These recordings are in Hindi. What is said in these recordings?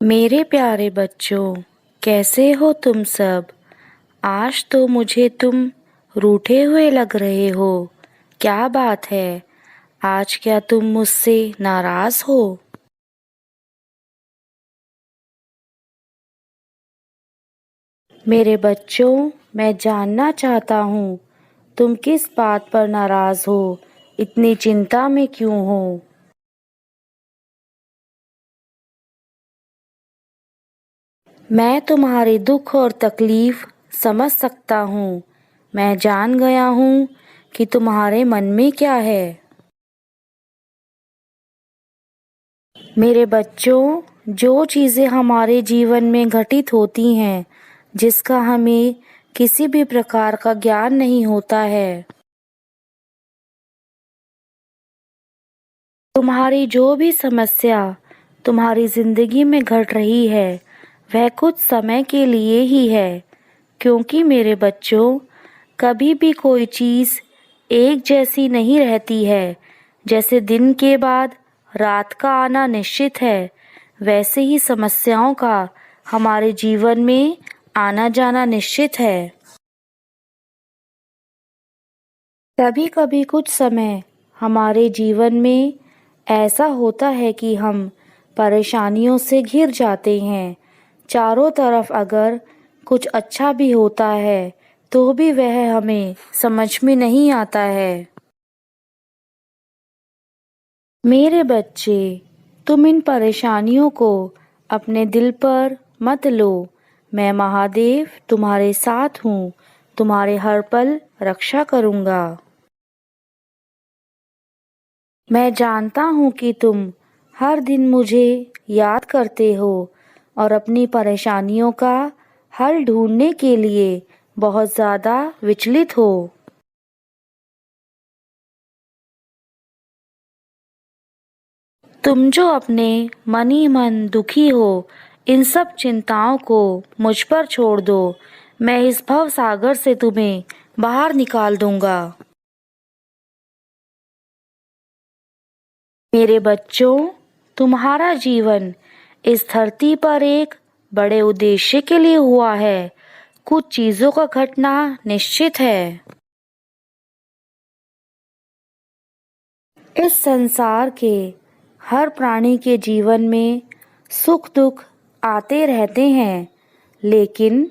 मेरे प्यारे बच्चों, कैसे हो तुम सब। आज तो मुझे तुम रूठे हुए लग रहे हो। क्या बात है? आज क्या तुम मुझसे नाराज हो? मेरे बच्चों, मैं जानना चाहता हूँ तुम किस बात पर नाराज हो, इतनी चिंता में क्यों हो। मैं तुम्हारे दुख और तकलीफ समझ सकता हूँ। मैं जान गया हूँ कि तुम्हारे मन में क्या है। मेरे बच्चों, जो चीज़ें हमारे जीवन में घटित होती हैं, जिसका हमें किसी भी प्रकार का ज्ञान नहीं होता है, तुम्हारी जो भी समस्या तुम्हारी जिंदगी में घट रही है, वह कुछ समय के लिए ही है। क्योंकि मेरे बच्चों, कभी भी कोई चीज़ एक जैसी नहीं रहती है। जैसे दिन के बाद रात का आना निश्चित है, वैसे ही समस्याओं का हमारे जीवन में आना जाना निश्चित है। कभी कभी कुछ समय हमारे जीवन में ऐसा होता है कि हम परेशानियों से घिर जाते हैं। चारों तरफ अगर कुछ अच्छा भी होता है तो भी वह हमें समझ में नहीं आता है। मेरे बच्चे, तुम इन परेशानियों को अपने दिल पर मत लो। मैं महादेव तुम्हारे साथ हूँ, तुम्हारे हर पल रक्षा करूँगा। मैं जानता हूँ कि तुम हर दिन मुझे याद करते हो और अपनी परेशानियों का हल ढूंढने के लिए बहुत ज़्यादा विचलित हो। तुम जो अपने मन ही मन दुखी हो, इन सब चिंताओं को मुझ पर छोड़ दो। मैं इस भव सागर से तुम्हें बाहर निकाल दूंगा। मेरे बच्चों, तुम्हारा जीवन इस धरती पर एक बड़े उद्देश्य के लिए हुआ है। कुछ चीजों का घटना निश्चित है। इस संसार के हर प्राणी के जीवन में सुख दुख आते रहते हैं, लेकिन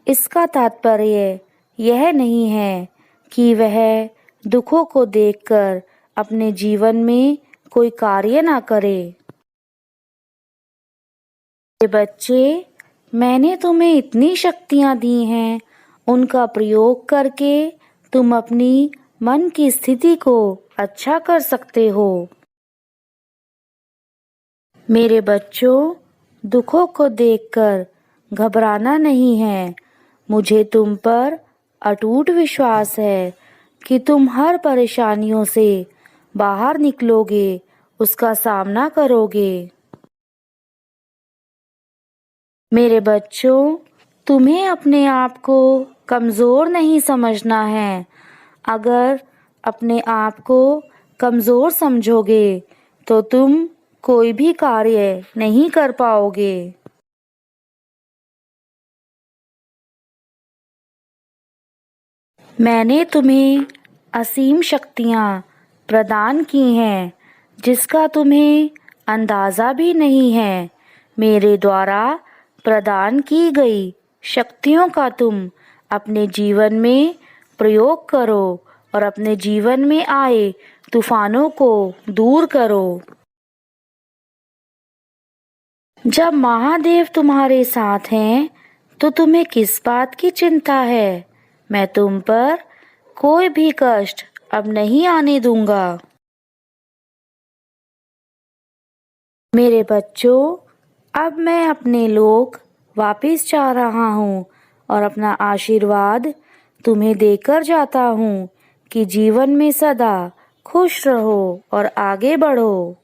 इसका तात्पर्य यह नहीं है कि वह दुखों को देखकर अपने जीवन में कोई कार्य ना करे। ये बच्चे, मैंने तुम्हें इतनी शक्तियां दी हैं, उनका प्रयोग करके तुम अपनी मन की स्थिति को अच्छा कर सकते हो। मेरे बच्चों, दुखों को देखकर घबराना नहीं है। मुझे तुम पर अटूट विश्वास है कि तुम हर परेशानियों से बाहर निकलोगे, उसका सामना करोगे। मेरे बच्चों, तुम्हें अपने आप को कमज़ोर नहीं समझना है। अगर अपने आप को कमज़ोर समझोगे तो तुम कोई भी कार्य नहीं कर पाओगे। मैंने तुम्हें असीम शक्तियाँ प्रदान की हैं, जिसका तुम्हें अंदाज़ा भी नहीं है। मेरे द्वारा प्रदान की गई शक्तियों का तुम अपने जीवन में प्रयोग करो और अपने जीवन में आए तूफानों को दूर करो। जब महादेव तुम्हारे साथ हैं तो तुम्हें किस बात की चिंता है। मैं तुम पर कोई भी कष्ट अब नहीं आने दूंगा। मेरे बच्चों, अब मैं अपने लोक वापिस जा रहा हूँ और अपना आशीर्वाद तुम्हें देकर जाता हूँ कि जीवन में सदा खुश रहो और आगे बढ़ो।